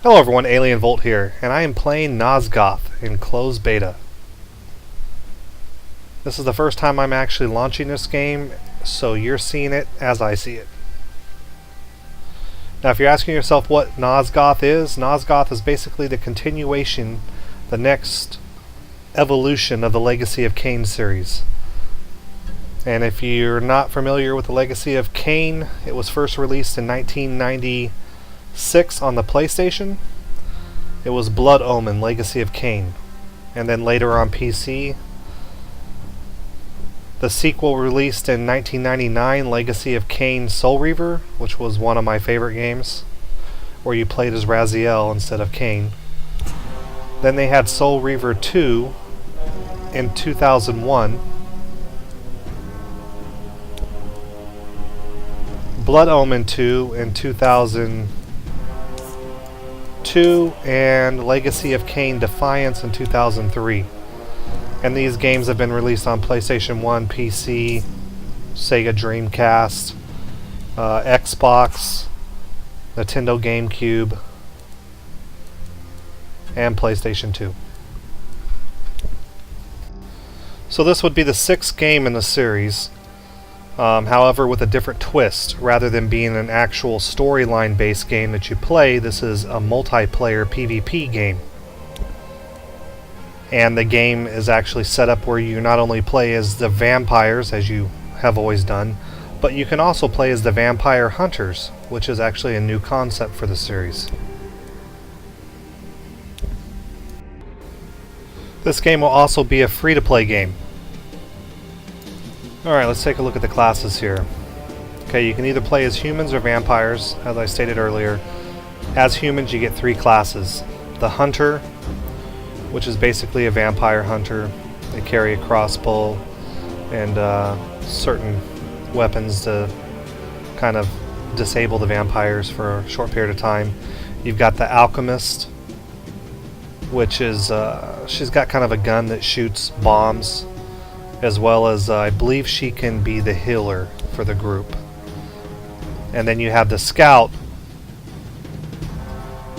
Hello everyone, Alien Volt here, and I am playing Nosgoth in closed beta. This is the first time I'm actually launching this game, so you're seeing it as I see it. Now if you're asking yourself what Nosgoth is basically the continuation, the next evolution of the Legacy of Kain series. And if you're not familiar with the Legacy of Kain, it was first released in 1996 on the PlayStation. It was Blood Omen, Legacy of Kain. And then later on PC. The sequel released in 1999, Legacy of Kain Soul Reaver, which was one of my favorite games, where you played as Raziel instead of Kain. Then they had Soul Reaver 2 in 2001. Blood Omen 2 in 2002, and Legacy of Kain Defiance in 2003. And these games have been released on PlayStation 1, PC, Sega Dreamcast, Xbox, Nintendo GameCube, and PlayStation 2. So this would be the 6th game in the series. However, with a different twist. Rather than being an actual storyline based game that you play, this is a multiplayer PvP game. And the game is actually set up where you not only play as the vampires, as you have always done, but you can also play as the vampire hunters, which is actually a new concept for the series. This game will also be a free-to-play game. Alright, let's take a look at the classes here. Okay, you can either play as humans or vampires, as I stated earlier. As humans, you get 3 classes. The Hunter, which is basically a vampire hunter. They carry a crossbow and certain weapons to kind of disable the vampires for a short period of time. You've got the Alchemist, which is, she's got kind of a gun that shoots bombs, as well as I believe she can be the healer for the group. And then you have the Scout,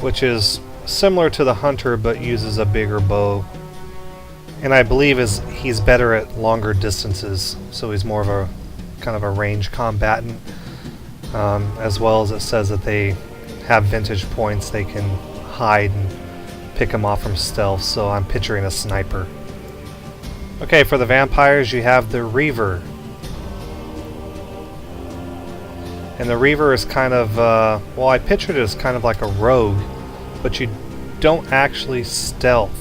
which is similar to the Hunter but uses a bigger bow. And I believe he's better at longer distances, so he's more of a kind of a range combatant. As well as it says that they have vintage points, they can hide and pick them off from stealth, so I'm picturing a sniper. Okay, for the vampires you have the Reaver. And the Reaver is kind of, well, I pictured it as kind of like a rogue, but you don't actually stealth.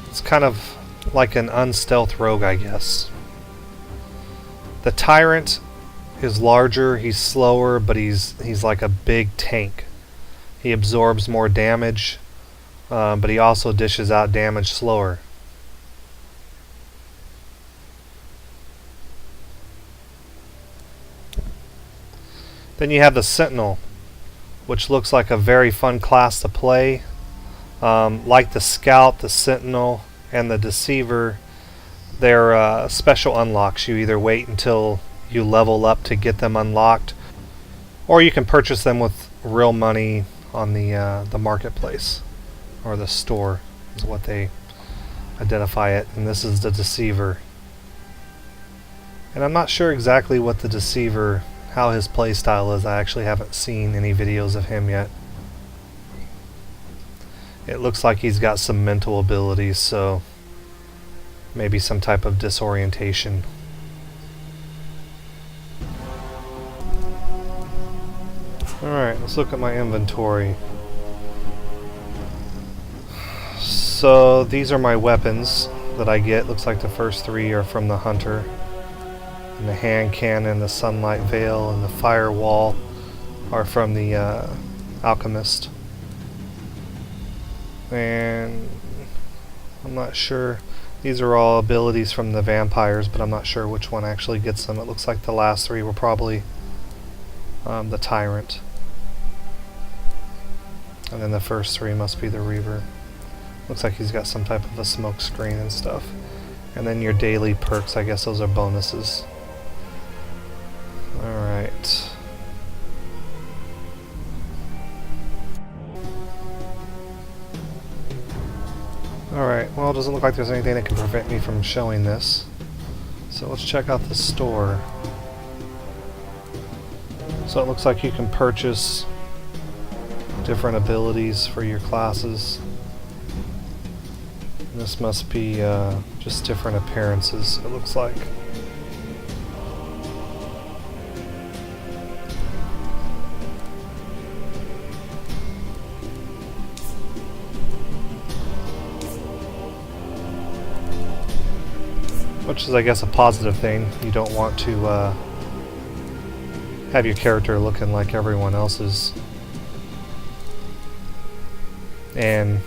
It's kind of like an unstealth rogue, I guess. The Tyrant is larger, he's slower, but he's like a big tank. He absorbs more damage, but he also dishes out damage slower. Then you have the Sentinel, which looks like a very fun class to play. Like the Scout, the Sentinel, and the Deceiver, they're special unlocks. You either wait until you level up to get them unlocked, or you can purchase them with real money on the marketplace, or the store is what they identify it. And this is the Deceiver. And I'm not sure exactly what the Deceiver, how his playstyle is. I actually haven't seen any videos of him yet. It looks like he's got some mental abilities, so maybe some type of disorientation. Alright, let's look at my inventory. So these are my weapons that I get. Looks like the first 3 are from the Hunter. And the hand cannon, the sunlight veil, and the firewall are from the Alchemist. And I'm not sure. These are all abilities from the vampires, but I'm not sure which one actually gets them. It looks like the last 3 were probably the Tyrant. And then the first 3 must be the Reaver. Looks like he's got some type of a smoke screen and stuff. And then your daily perks, I guess those are bonuses. Alright. doesn't look like there's anything that can prevent me from showing this. So let's check out the store. So it looks like you can purchase different abilities for your classes. This must be just different appearances, it looks like. Which is, I guess, a positive thing. You don't want to have your character looking like everyone else's. And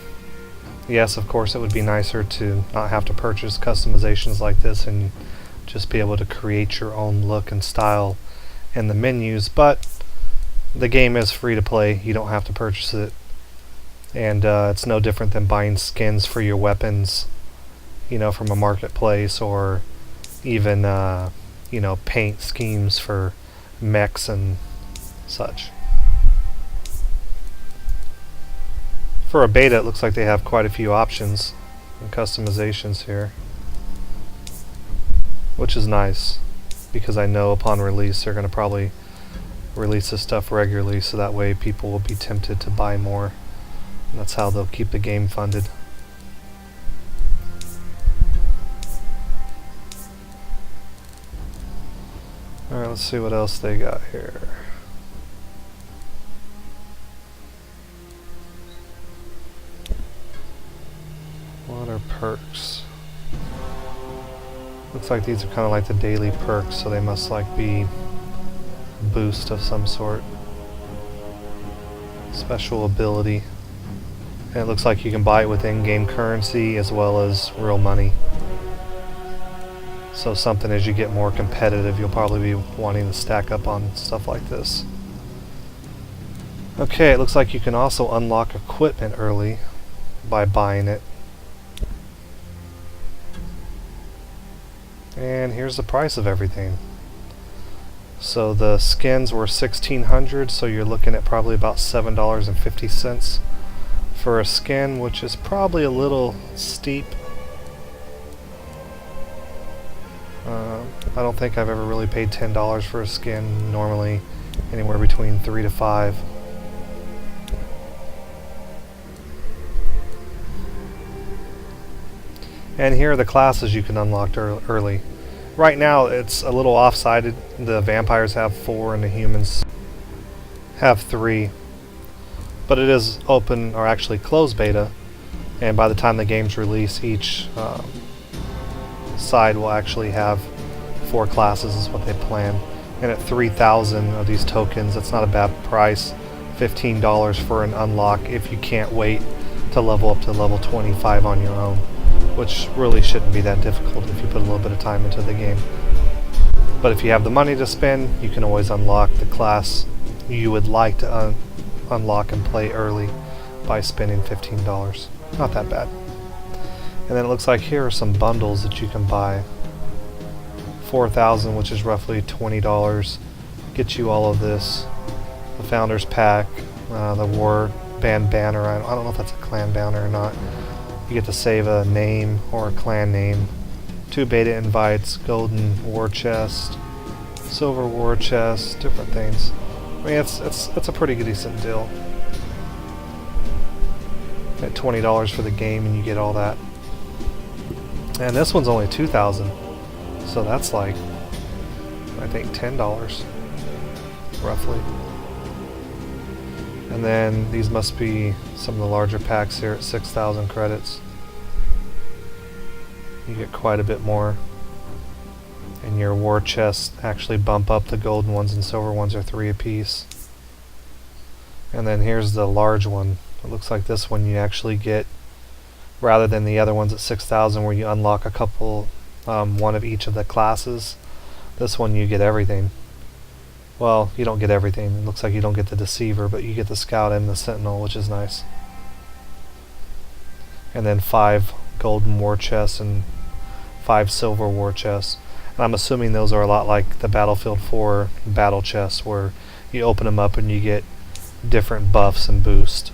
yes, of course, it would be nicer to not have to purchase customizations like this and just be able to create your own look and style in the menus, but the game is free to play. You don't have to purchase it. And it's no different than buying skins for your weapons, you know, from a marketplace, or even you know, paint schemes for mechs and such. For a beta, it looks like they have quite a few options and customizations here, which is nice, because I know upon release they're going to probably release this stuff regularly, so that way people will be tempted to buy more, and that's how they'll keep the game funded. Alright, let's see what else they got here. What are perks? Looks like these are kind of like the daily perks, so they must like be boost of some sort. Special ability. And it looks like you can buy it with in-game currency as well as real money. So something, as you get more competitive, you'll probably be wanting to stack up on stuff like this. Okay, it looks like you can also unlock equipment early by buying it. And here's the price of everything. So the skins were $1,600, so you're looking at probably about $7.50 for a skin, which is probably a little steep. I don't think I've ever really paid $10 for a skin, normally anywhere between $3 to $5. And here are the classes you can unlock early. Right now it's a little off-sided. The vampires have 4 and the humans have 3. But it is open, or actually closed beta, and by the time the game's released, each side will actually have 4 classes is what they plan. And at 3,000 of these tokens, that's not a bad price. $15 for an unlock if you can't wait to level up to level 25 on your own, which really shouldn't be that difficult if you put a little bit of time into the game. But if you have the money to spend, you can always unlock the class you would like to unlock and play early by spending $15. Not that bad. And then it looks like here are some bundles that you can buy. 4,000, which is roughly $20, gets you all of this. The Founders Pack, the War Band banner. I don't know if that's a clan banner or not. You get to save a name or a clan name. 2 beta invites, golden war chest, silver war chest, different things. I mean, it's a pretty decent deal. At $20 for the game, and you get all that. And this one's only 2,000, so that's like, I think, $10 roughly. And then these must be some of the larger packs here at 6,000 credits. You get quite a bit more. And your war chests actually bump up. The golden ones and silver ones are 3 apiece. And then here's the large one. It looks like this one you actually get, rather than the other ones at 6,000 where you unlock a couple, one of each of the classes. This one you get everything. Well, you don't get everything. It looks like you don't get the Deceiver, but you get the Scout and the Sentinel, which is nice. And then 5 golden war chests and 5 silver war chests. And I'm assuming those are a lot like the Battlefield 4 battle chests, where you open them up and you get different buffs and boost.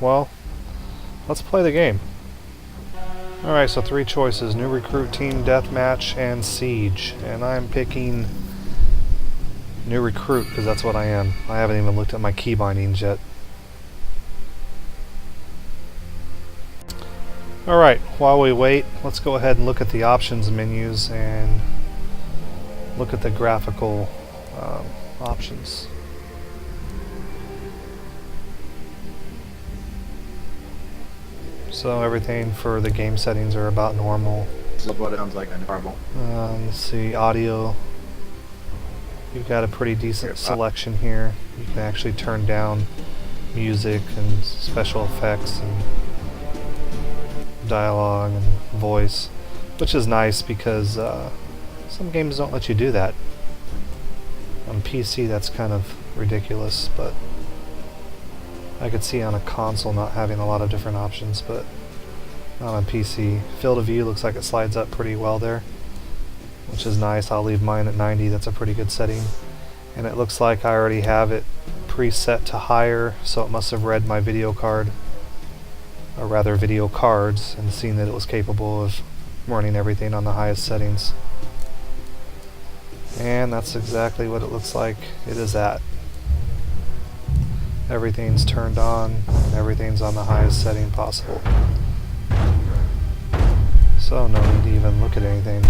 well, let's play the game. Alright, so 3 choices: new recruit, team deathmatch, and siege. And I'm picking new recruit because that's what I am. I haven't even looked at my key bindings yet. Alright, while we wait, let's go ahead and look at the options menus and look at the graphical options. So everything for the game settings are about normal. Look what it sounds like in Marvel. Let's see, audio. You've got a pretty decent selection here. You can actually turn down music and special effects and dialogue and voice, which is nice because some games don't let you do that. On PC that's kind of ridiculous, but I could see on a console not having a lot of different options, but not on PC. Field of view looks like it slides up pretty well there, which is nice. I'll leave mine at 90. That's a pretty good setting. And it looks like I already have it preset to higher, so it must have read my video card, or rather video cards, and seen that it was capable of running everything on the highest settings. And that's exactly what it looks like it is at. Everything's turned on, and everything's on the highest setting possible. So no need to even look at anything.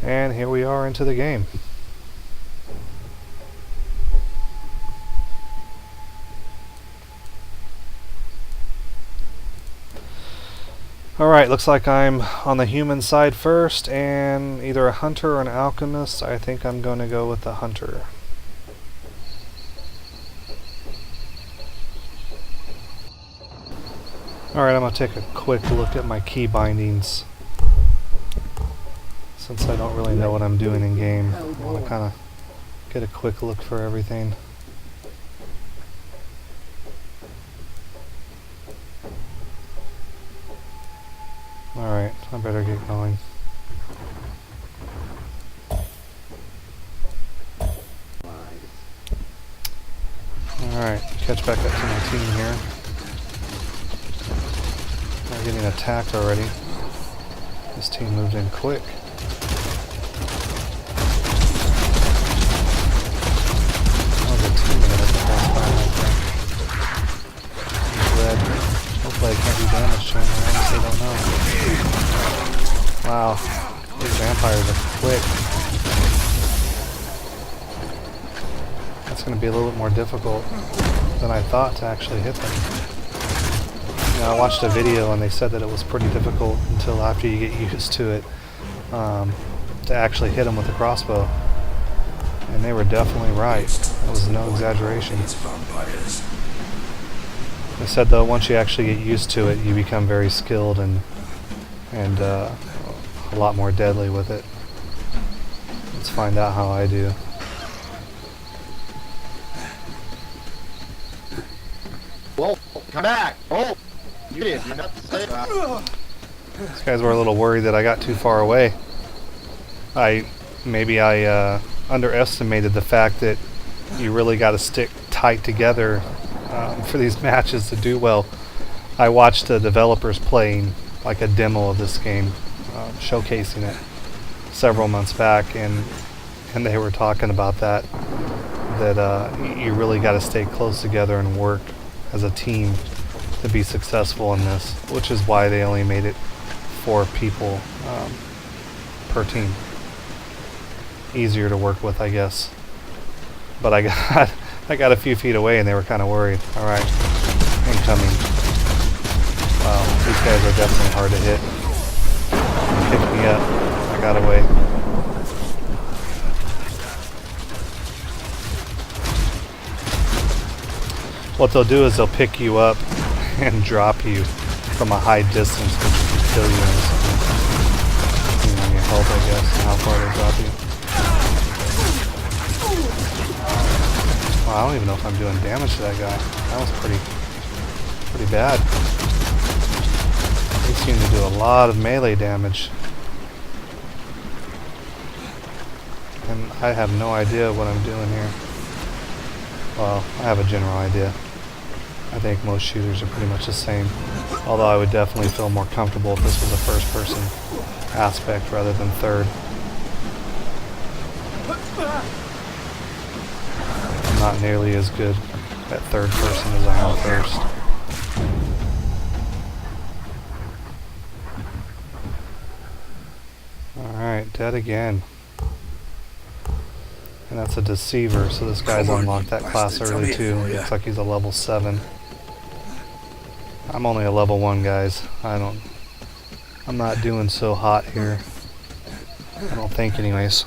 And here we are into the game. Alright, looks like I'm on the human side first, and either a hunter or an alchemist. I think I'm going to go with the hunter. Alright, I'm going to take a quick look at my key bindings. Since I don't really know what I'm doing in game, I want to kind of get a quick look for everything. Alright, I better get going. Alright, catch back up to my team here. They're getting attacked already. This team moved in quick. That was a 2 minute at the last time. He's red. Hopefully I can't do damage to him. I honestly don't know. Wow, these vampires are quick. That's going to be a little bit more difficult than I thought to actually hit them. You know, I watched a video and they said that it was pretty difficult until after you get used to it to actually hit them with a crossbow. And they were definitely right. That was no exaggeration. They said though once you actually get used to it, you become very skilled and a lot more deadly with it. Let's find out how I do. Whoa, come back! Oh! You did not say that. These guys were a little worried that I got too far away. Maybe I underestimated the fact that you really got to stick tight together for these matches to do well. I watched the developers playing like a demo of this game, showcasing it several months back, and they were talking about that you really got to stay close together and work as a team to be successful in this, which is why they only made it 4 people per team. Easier to work with, I guess. But I got a few feet away and they were kind of worried. All right, incoming. Wow, these guys are definitely hard to hit. Picked me up. I got away. What they'll do is they'll pick you up and drop you from a high distance, which can kill you instantly. Depending on your health, I guess, and how far they drop you. Wow, I don't even know if I'm doing damage to that guy. That was pretty bad. They seem to do a lot of melee damage. And I have no idea what I'm doing here. Well, I have a general idea. I think most shooters are pretty much the same. Although I would definitely feel more comfortable if this was a first-person aspect rather than third. I'm not nearly as good at third person as I am first. Alright, dead again. And that's a Deceiver, so this guy's unlocked that class early too. Looks like he's a level 7. I'm only a level 1, guys. I'm not doing so hot here. I don't think anyways.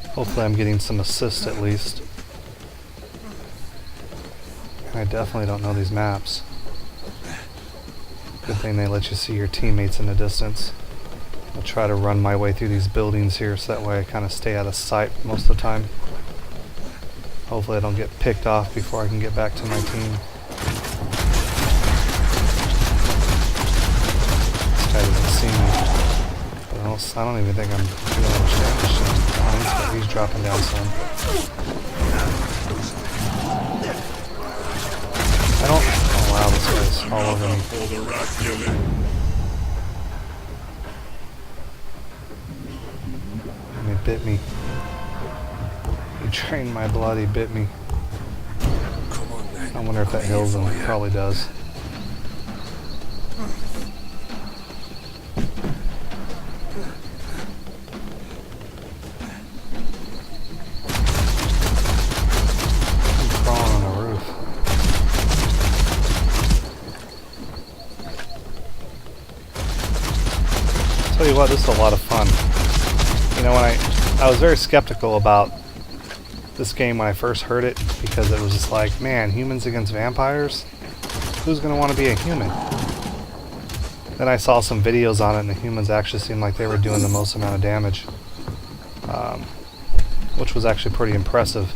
Hopefully I'm getting some assists at least. And I definitely don't know these maps. Good thing they let you see your teammates in the distance. I'll try to run my way through these buildings here so that way I kind of stay out of sight most of the time. Hopefully I don't get picked off before I can get back to my team. This guy doesn't see me. But I don't even think I'm doing much damage to him. But he's dropping down some. I don't... Oh wow, this guy's all over me. And he bit me. He drained my blood, he bit me. I wonder if that heals him. It probably does. He's crawling on the roof. Tell you what, this is a lot of fun. You know, when I was very skeptical about this game when I first heard it, because it was just like, man, humans against vampires? Who's going to want to be a human? Then I saw some videos on it and the humans actually seemed like they were doing the most amount of damage. Which was actually pretty impressive.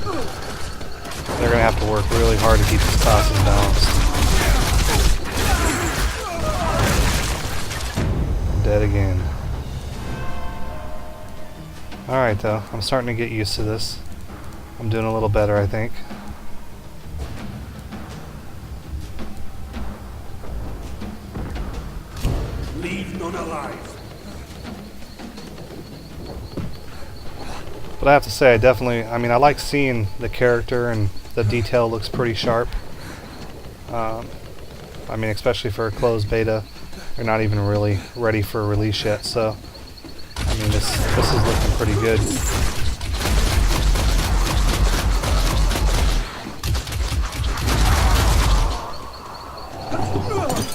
They're going to have to work really hard to keep these classes balanced. I'm dead again. Alright though, I'm starting to get used to this. I'm doing a little better, I think. Leave none alive. But I have to say, I like seeing the character and the detail looks pretty sharp. I mean, especially for a closed beta. They're not even really ready for a release yet, so I mean, this is looking pretty good.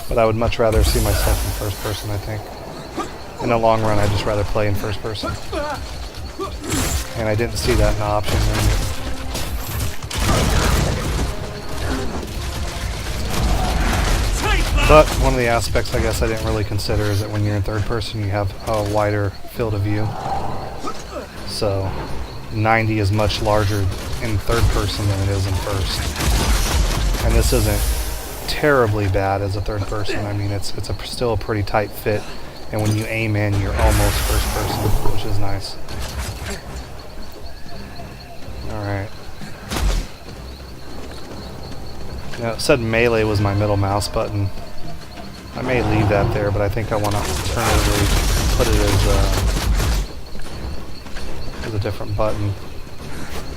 But I would much rather see myself in first person, I think. In the long run, I'd just rather play in first person. And I didn't see that in the option menu. But one of the aspects I guess I didn't really consider is that when you're in third person you have a wider field of view. So 90 is much larger in third person than it is in first. And this isn't terribly bad as a third person. I mean, it's still a pretty tight fit. And when you aim in, you're almost first person, which is nice. Alright. Now, it said melee was my middle mouse button. I may leave that there, but I think I want to alternatively put it as a different button.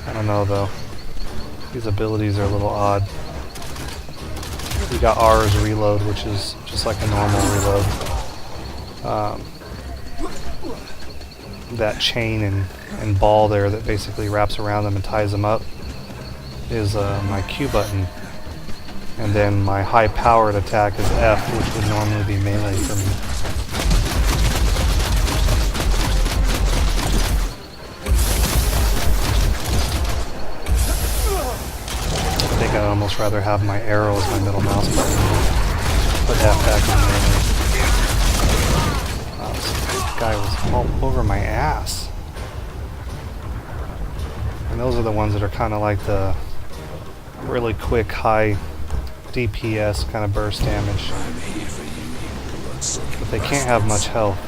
I don't know though. These abilities are a little odd. We got R as reload, which is just like a normal reload. That chain and ball there that basically wraps around them and ties them up is my Q button. And then my high-powered attack is F, which would normally be melee for me. I think I'd almost rather have my arrow as my middle mouse button. Put F back in melee. This guy was all over my ass. And those are the ones that are kind of like the really quick, high DPS kind of burst damage. But they can't have much health.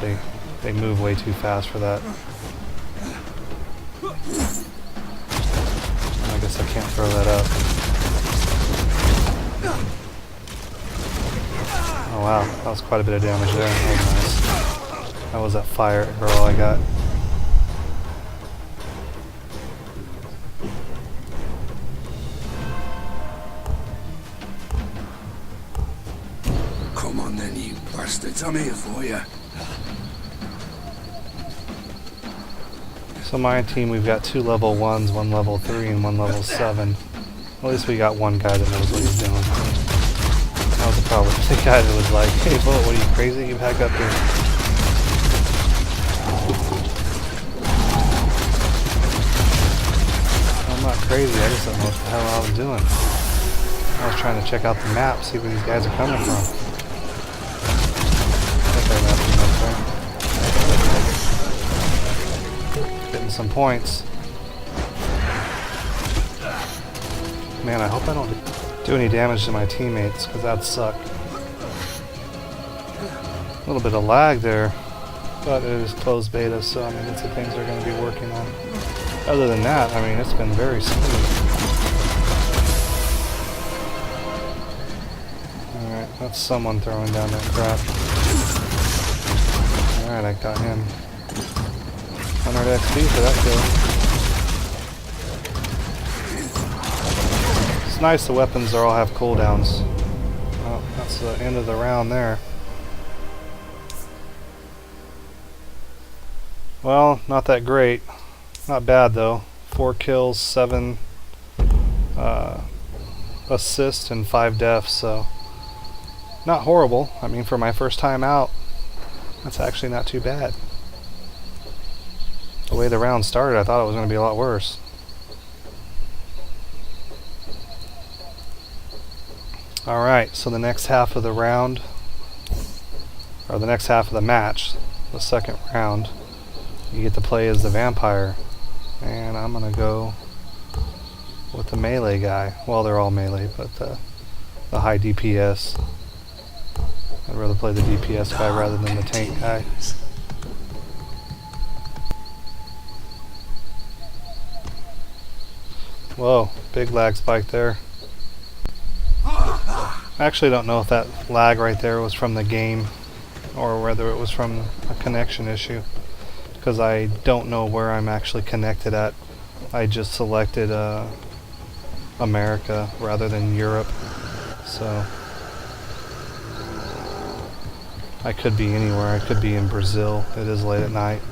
They move way too fast for that. guess I can't throw that up. Oh wow, that was quite a bit of damage there. That was nice. That was that fire arrow I got. Come on then, you bastards. I'm here for you. So my team, we've got 2 level 1s, 1 level 3, and 1 level 7. At least we got one guy that knows what he's doing. That was the problem. The guy that was like, hey, Bullet, what are you crazy? You back up here. I'm not crazy, I just don't know what the hell I was doing. I was trying to check out the map, see where these guys are coming from. I think I mapped them up there. Getting some points. Man, I hope I don't do any damage to my teammates, because that'd suck. A little bit of lag there, but it is closed beta, so I mean, it's the things they're going to be working on. Other than that, I mean, it's been very smooth. Alright, that's someone throwing down that crap. Alright, I got him. 100 XP for that kill. It's nice the weapons all have cooldowns. Well, that's the end of the round there. Well, not that great. Not bad though. 4 kills, 7 assists, and 5 deaths, so not horrible. I mean, for my first time out, that's actually not too bad. The way the round started, I thought it was going to be a lot worse. Alright, so the next half of the round, or the next half of the match, the second round, you get to play as the vampire. And I'm going to go with the melee guy. Well, they're all melee, but the high DPS. I'd rather play the DPS guy rather than the tank guy. Whoa, big lag spike there. I actually don't know if that lag right there was from the game or whether it was from a connection issue, because I don't know where I'm actually connected at. I just selected America rather than Europe, so I could be anywhere. I could be in Brazil. It is late at night,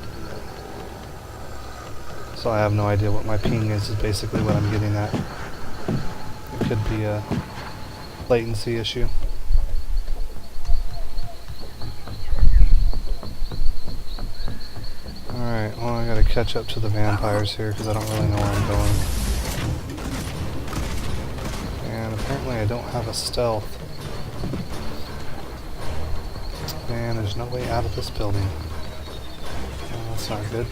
so I have no idea what my ping is basically what I'm getting at. It could be a latency issue. Alright, well, I gotta catch up to the vampires here because I don't really know where I'm going. And apparently I don't have a stealth. And there's no way out of this building. Oh, that's not good.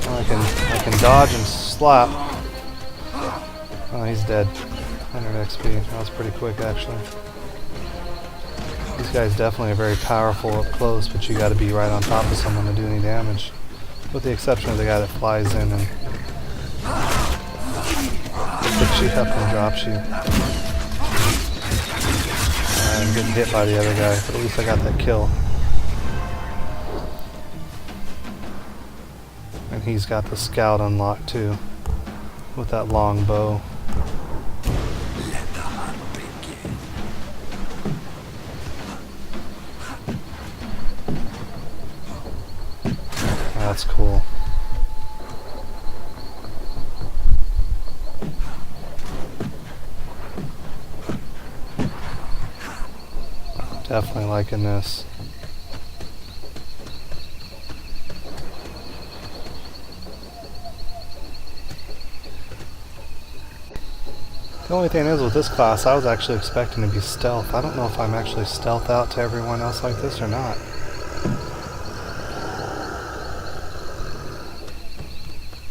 Well, I can dodge and slap. Oh, he's dead. 100 XP. That was pretty quick, actually. These guys definitely are very powerful up close, but you got to be right on top of someone to do any damage. With the exception of the guy that flies in and picks you up and drops you. I'm getting hit by the other guy, but at least I got that kill. And he's got the scout unlocked too, with that long bow. That's cool. Definitely liking this. The only thing is with this class, I was actually expecting to be stealth. I don't know if I'm actually stealth out to everyone else like this or not.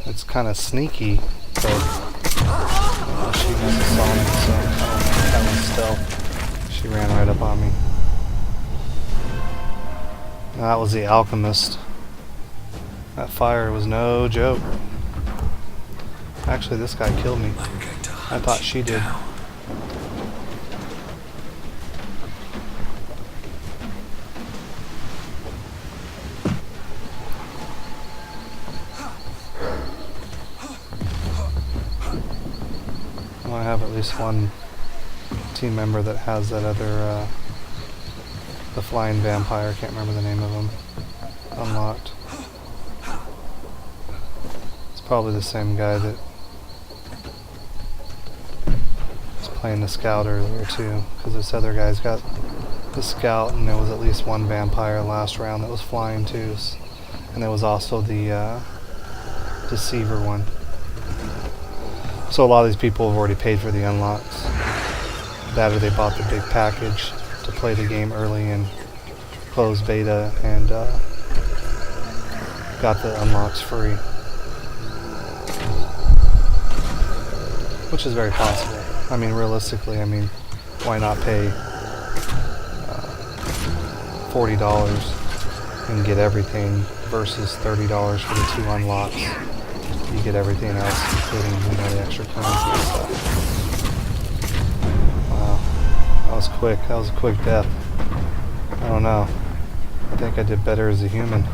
It's kind of sneaky, but she never saw me, so I don't know if that was stealth. She ran right up on me. That was the alchemist. That fire was no joke. Actually, this guy killed me. I thought she did. Well, I have at least one team member that has that other, the flying vampire, I can't remember the name of him, unlocked. It's probably the same guy that was playing the scout earlier too, because this other guy's got the scout, and there was at least one vampire last round that was flying too, and there was also the deceiver one. So a lot of these people have already paid for the unlocks. That or they bought the big package to play the game early in closed beta and got the unlocks free. Which is very possible. I mean, realistically, I mean, why not pay $40 and get everything versus $30 for the 2 unlocks? You get everything else, including, you know, the extra currency and stuff. Wow, that was quick. That was a quick death. I don't know. I think I did better as a human.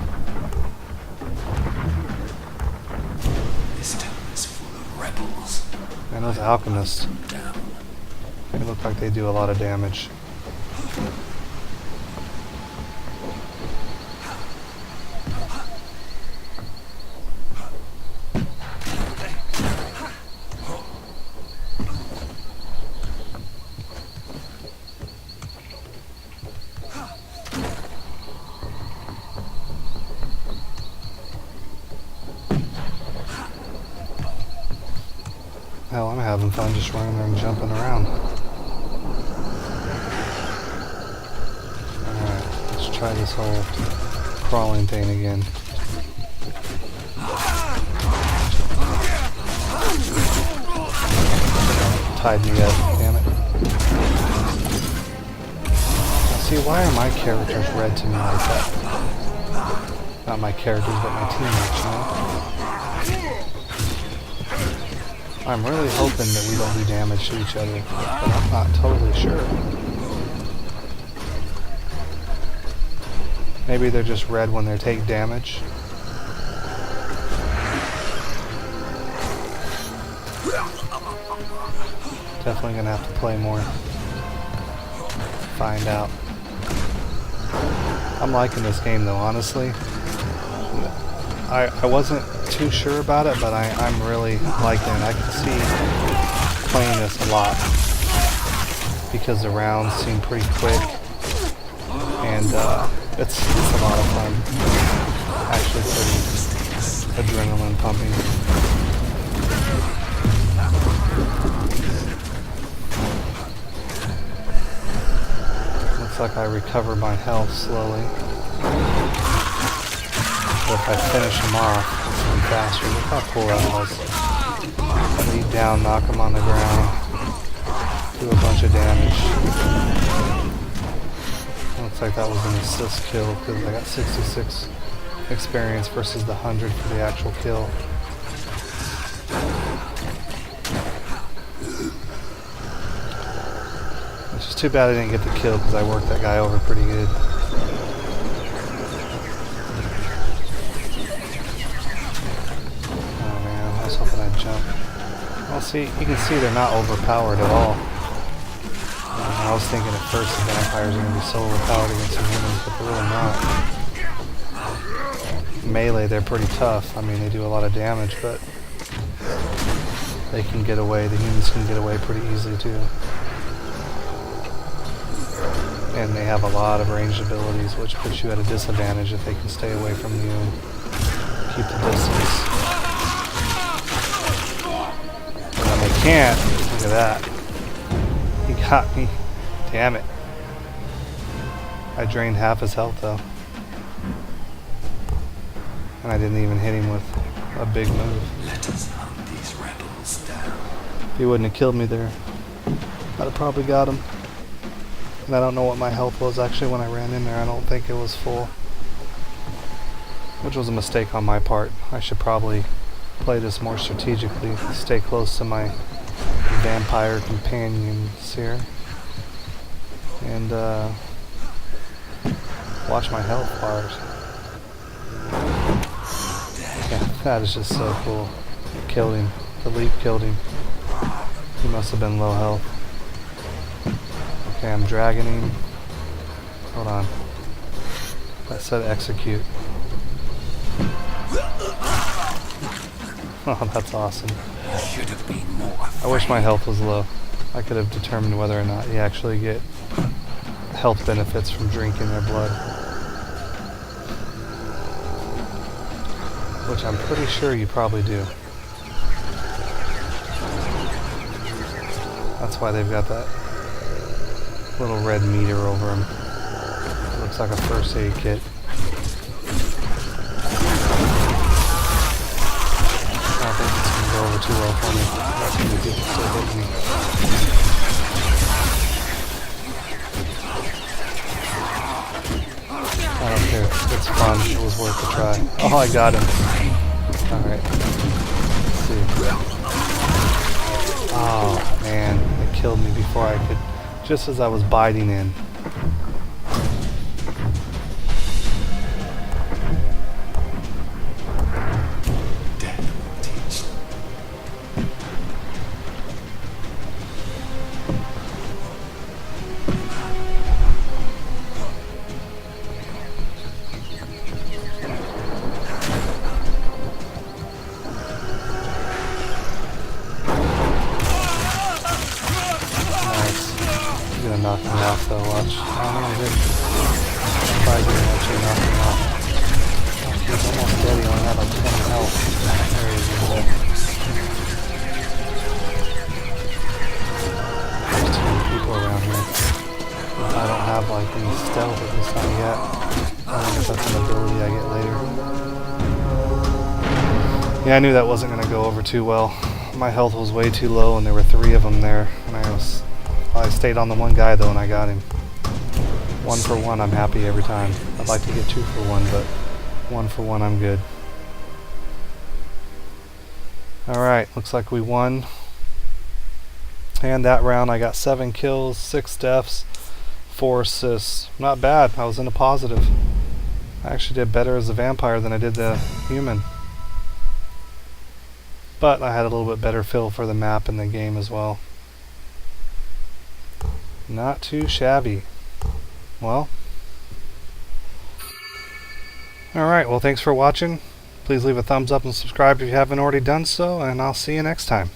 This town is full of rebels. And those alchemists, they look like they do a lot of damage. Hell, I'm having fun just running there and jumping around. Alright, let's try this whole crawling thing again. Tied me up, damn it. See, why are my characters red to me like that? Not my characters, but my teammates, you know? I'm really hoping that we don't do damage to each other, but I'm not totally sure. Maybe they're just red when they take damage. Definitely gonna have to play more. Find out. I'm liking this game though, honestly. I wasn't too sure about it, but I'm really liking it. I can see playing this a lot because the rounds seem pretty quick, and it's a lot of fun. Actually pretty adrenaline pumping. Looks like I recover my health slowly. But if I finish him off, it's even faster. Look how cool that was. Leap down, knock him on the ground, do a bunch of damage. Looks like that was an assist kill because I got 66 experience versus the 100 for the actual kill. It's just too bad I didn't get the kill because I worked that guy over pretty good. Jump. Well, see, you can see they're not overpowered at all. I was thinking at first the vampires are going to be so overpowered against the humans, but they're really not. Melee, they're pretty tough. I mean, they do a lot of damage, but they can get away. The humans can get away pretty easily too. And they have a lot of ranged abilities, which puts you at a disadvantage if they can stay away from you and keep the distance. Can't. Look at that. He got me. Damn it. I drained half his health though. And I didn't even hit him with a big move. Let us hunt these rebels down. If he wouldn't have killed me there, I'd have probably got him. And I don't know what my health was actually when I ran in there. I don't think it was full. Which was a mistake on my part. I should probably play this more strategically. Stay close to my vampire companions here. And watch my health bars. Yeah, that is just so cool. Killed him. The leap killed him. He must have been low health. Okay, I'm dragging him. Hold on. That said execute. Oh, that's awesome. Should have been more I wish my health was low. I could have determined whether or not you actually get health benefits from drinking their blood. Which I'm pretty sure you probably do. That's why they've got that little red meter over them. Looks like a first aid kit. I don't think it's going to go over too well for me. That's going to get still hitting me. I don't care. It's fun. It was worth a try. Oh, I got him. Alright. Let's see. Oh, man. It killed me before I could... Just as I was biting in. Knock me off though, watch. Oh no, I didn't. If I didn't actually knock me off. He's almost dead, he only had like 20 health. There he is, he's dead. There's too many people around here. I don't have like any stealth at this time yet. I don't know if that's an ability I get later. Yeah, I knew that wasn't going to go over too well. My health was way too low and there were 3 of them there. And I stayed on the one guy though and I got him. 1 for 1, I'm happy every time. I'd like to get 2 for 1, but 1 for 1, I'm good. Alright, looks like we won. And that round I got 7 kills, 6 deaths, 4 assists. Not bad, I was in a positive. I actually did better as a vampire than I did the human. But I had a little bit better feel for the map and the game as well. Not too shabby. Well. Alright, well thanks for watching. Please leave a thumbs up and subscribe if you haven't already done so, and I'll see you next time.